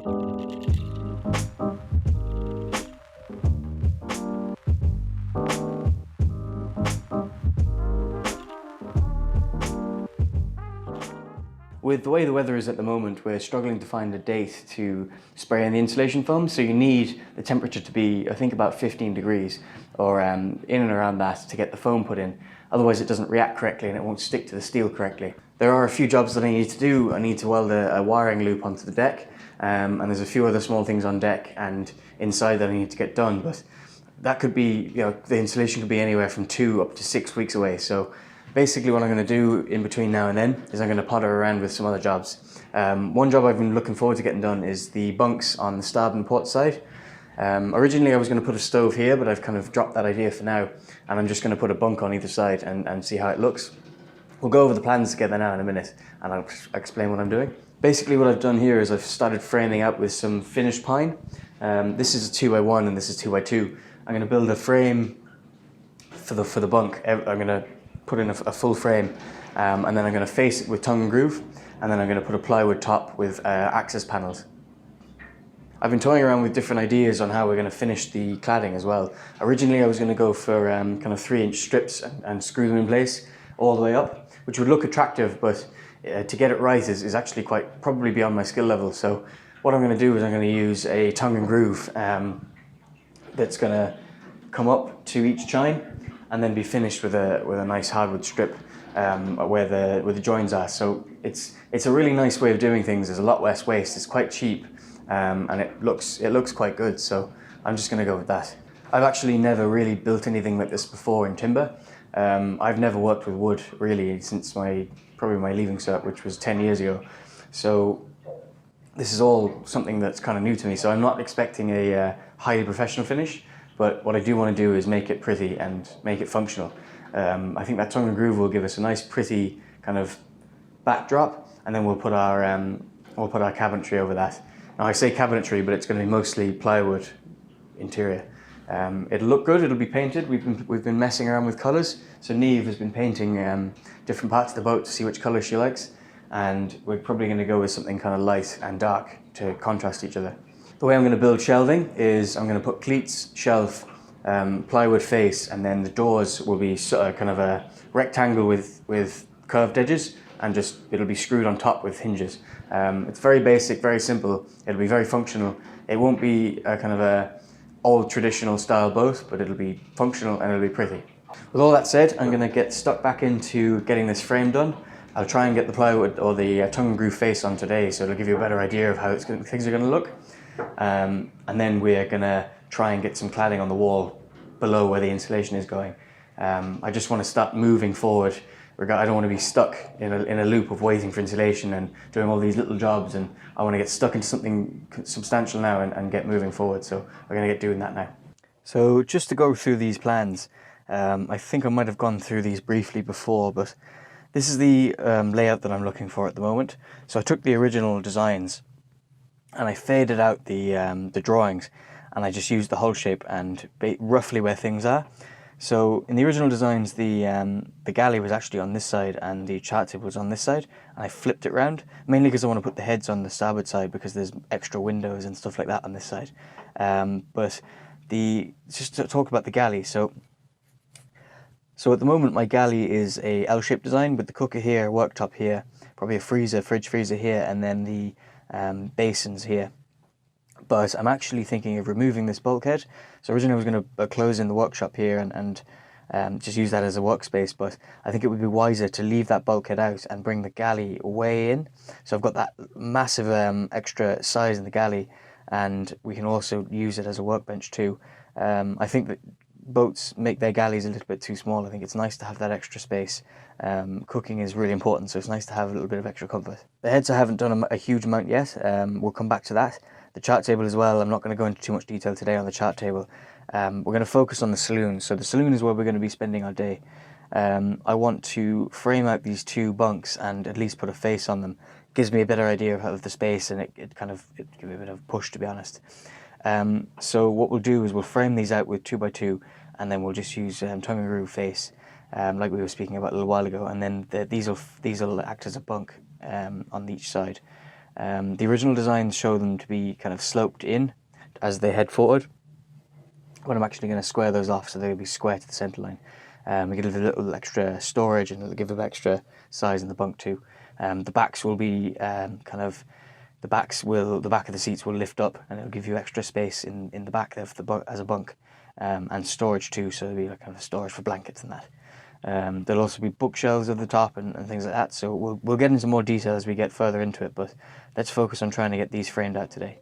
With the way the weather is at the moment, we're struggling to find a date to spray in the insulation foam, so you need the temperature to be, I think, about 15 degrees, or in and around that, to get the foam put in. Otherwise it doesn't react correctly and it won't stick to the steel correctly. There are a few jobs that I need to do. I need to weld a wiring loop onto the deck, and there's a few other small things on deck and inside that I need to get done, but that could be, the installation could be anywhere from 2 up to 6 weeks away. So basically what I'm going to do in between now and then is I'm going to potter around with some other jobs. One job I've been looking forward to getting done is the bunks on the starboard and port side. Originally I was going to put a stove here, but I've kind of dropped that idea for now, and I'm just going to put a bunk on either side and see how it looks. We'll go over the plans together now in a minute and I'll explain what I'm doing. Basically what I've done here is I've started framing out with some finished pine. This is a 2x1 and this is 2x2. I'm going to build a frame for the bunk. I'm going to put in a full frame, and then I'm going to face it with tongue and groove, and then I'm going to put a plywood top with access panels. I've been toying around with different ideas on how we're going to finish the cladding as well. Originally I was going to go for kind of 3-inch strips and screw them in place all the way up, which would look attractive, but to get it right is actually probably beyond my skill level. So what I'm going to do is I'm going to use a tongue and groove that's going to come up to each chine and then be finished with a nice hardwood strip where the joins are. So it's a really nice way of doing things. There's a lot less waste. It's quite cheap, and it looks quite good. So I'm just going to go with that. I've actually never really built anything like this before in timber. I've never worked with wood really since probably my leaving cert, which was 10 years ago. So this is all something that's kind of new to me. So I'm not expecting a highly professional finish. But what I do want to do is make it pretty and make it functional. I think that tongue and groove will give us a nice pretty kind of backdrop, and then we'll put our cabinetry over that. Now I say cabinetry, but it's going to be mostly plywood interior. It'll look good, it'll be painted. We've been messing around with colours. So Niamh has been painting different parts of the boat to see which colour she likes, and we're probably going to go with something kind of light and dark to contrast each other. The way I'm going to build shelving is I'm going to put cleats, shelf, plywood face, and then the doors will be kind of a rectangle with curved edges, and it'll be screwed on top with hinges. It's very basic, very simple. It'll be very functional. It won't be a kind of a old traditional style boat, but it'll be functional and it'll be pretty. With all that said, I'm going to get stuck back into getting this frame done. I'll try and get the plywood or the tongue and groove face on today, so it'll give you a better idea of how things are going to look. And then we're going to try and get some cladding on the wall below where the insulation is going. I just want to start moving forward. I don't want to be stuck in a loop of waiting for insulation and doing all these little jobs, and I want to get stuck into something substantial now and get moving forward. So we're going to get doing that now. So just to go through these plans, I think I might have gone through these briefly before, but this is the layout that I'm looking for at the moment. So I took the original designs and I faded out the drawings, and I just used the hull shape and roughly where things are. So in the original designs, the galley was actually on this side and the chart table was on this side, and I flipped it round, mainly because I want to put the heads on the starboard side because there's extra windows and stuff like that on this side. But just to talk about the galley, so at the moment my galley is a L-shaped design with the cooker here, worktop here, probably a fridge freezer here, and then the basins here. But I'm actually thinking of removing this bulkhead. So originally I was going to close in the workshop here and just use that as a workspace, but I think it would be wiser to leave that bulkhead out and bring the galley way in. So I've got that massive extra size in the galley, and we can also use it as a workbench too. I think that boats make their galleys a little bit too small. I think it's nice to have that extra space. Cooking is really important, so it's nice to have a little bit of extra comfort. The heads I haven't done a huge amount yet. We'll come back to that. The chart table as well, I'm not going to go into too much detail today on the chart table. We're going to focus on the saloon. So the saloon is where we're going to be spending our day. I want to frame out these 2 bunks and at least put a face on them. Gives me a better idea of the space, and it gives me a bit of a push, to be honest. So what we'll do is we'll frame these out with 2x2, and then we'll just use tongue and groove face, like we were speaking about a little while ago, and then these will act as a bunk on each side. The original designs show them to be kind of sloped in as they head forward, but I'm actually going to square those off so they'll be square to the centre line. We get a little extra storage and it'll give them extra size in the bunk too. The backs will be the back of the seats will lift up and it'll give you extra space in the back of as a bunk, and storage too, so there'll be like kind of storage for blankets and that. There'll also be bookshelves at the top and things like that, so we'll get into more detail as we get further into it, but let's focus on trying to get these framed out today.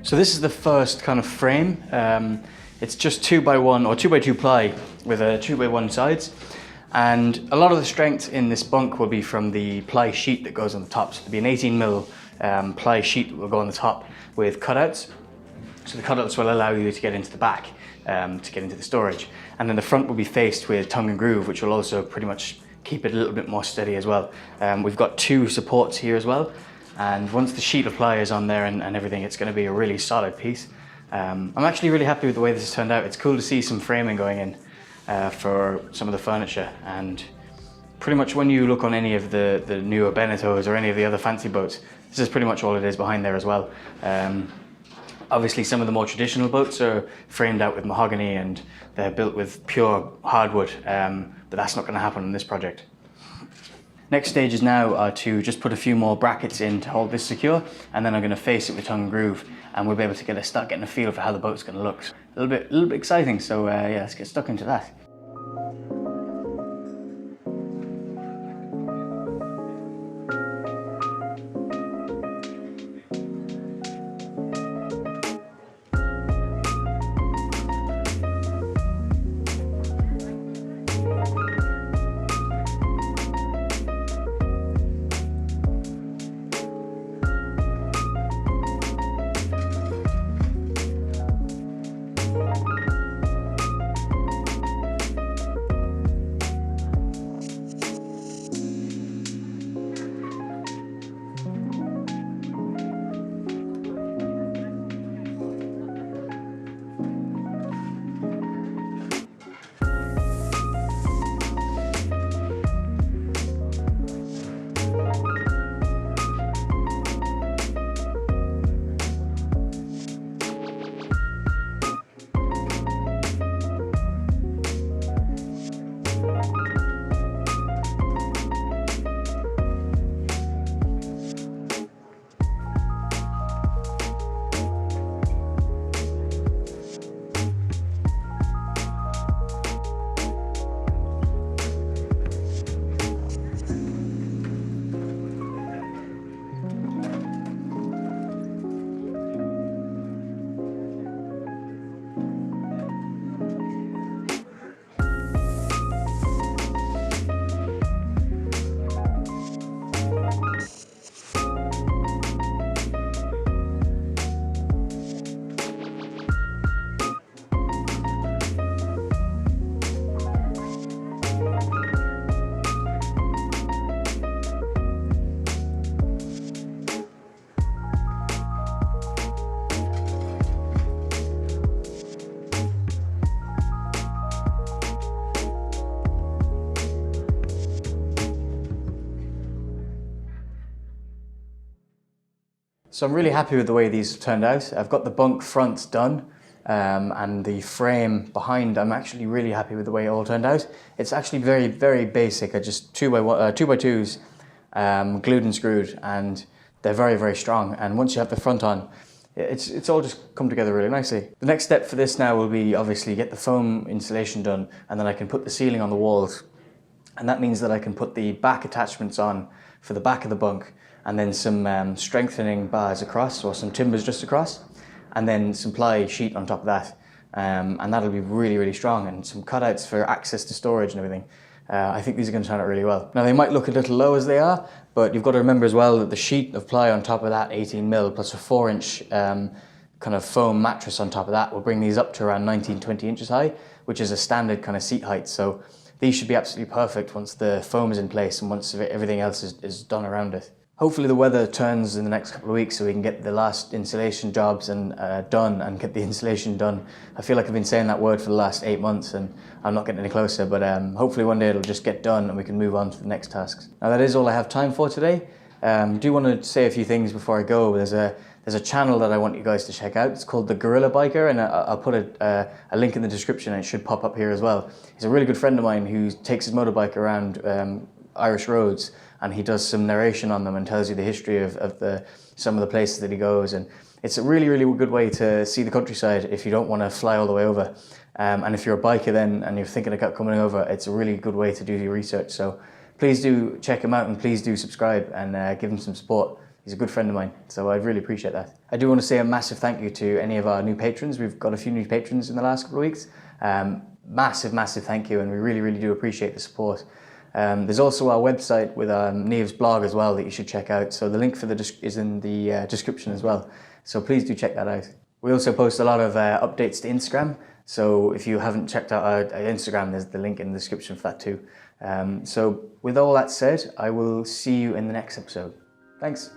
So this is the first kind of frame. It's just 2x1 or 2x2 ply with a 2x1 sides. And a lot of the strength in this bunk will be from the ply sheet that goes on the top. So there'll be an 18mm ply sheet that will go on the top with cutouts. So the cutouts will allow you to get into the back, to get into the storage. And then the front will be faced with tongue and groove, which will also pretty much keep it a little bit more steady as well. We've got 2 supports here as well. And once the sheet of ply is on there and everything, it's going to be a really solid piece. I'm actually really happy with the way this has turned out. It's cool to see some framing going in for some of the furniture. And pretty much when you look on any of the newer Benettos or any of the other fancy boats, this is pretty much all it is behind there as well. Obviously some of the more traditional boats are framed out with mahogany and they're built with pure hardwood, but that's not going to happen on this project. Next stages now are to just put a few more brackets in to hold this secure, and then I'm going to face it with tongue and groove, and we'll be able to start getting a feel for how the boat's going to look. A little bit exciting, so yeah, let's get stuck into that. So I'm really happy with the way these turned out. I've got the bunk front done, and the frame behind, I'm actually really happy with the way it all turned out. It's actually very, very basic. I just 2x2s, glued and screwed, and they're very, very strong. And once you have the front on, it's all just come together really nicely. The next step for this now will be obviously get the foam insulation done, and then I can put the ceiling on the walls. And that means that I can put the back attachments on for the back of the bunk, and then some strengthening bars across, or some timbers just across, and then some ply sheet on top of that. And that'll be really, really strong, and some cutouts for access to storage and everything. I think these are going to turn out really well. Now they might look a little low as they are, but you've got to remember as well that the sheet of ply on top of that 18mm plus a 4-inch kind of foam mattress on top of that will bring these up to around 19-20 inches high, which is a standard kind of seat height. So these should be absolutely perfect once the foam is in place and once everything else is done around it. Hopefully the weather turns in the next couple of weeks so we can get the last insulation jobs and done and get the insulation done. I feel like I've been saying that word for the last 8 months and I'm not getting any closer, but hopefully one day it'll just get done and we can move on to the next tasks. Now that is all I have time for today. Do want to say a few things before I go. There's a channel that I want you guys to check out. It's called The Gorilla Biker, and I'll put a link in the description, and it should pop up here as well. He's a really good friend of mine who takes his motorbike around Irish roads, and he does some narration on them and tells you the history of some of the places that he goes. And it's a really, really good way to see the countryside if you don't want to fly all the way over. And if you're a biker then and you're thinking about coming over, it's a really good way to do your research. So please do check him out, and please do subscribe and give him some support. He's a good friend of mine, so I'd really appreciate that. I do want to say a massive thank you to any of our new patrons. We've got a few new patrons in the last couple of weeks. Massive thank you, and we really, really do appreciate the support. There's also our website with Niamh's blog as well that you should check out. So the link for is in the description as well. So please do check that out. We also post a lot of updates to Instagram. So if you haven't checked out our Instagram, there's the link in the description for that too. So with all that said, I will see you in the next episode. Thanks.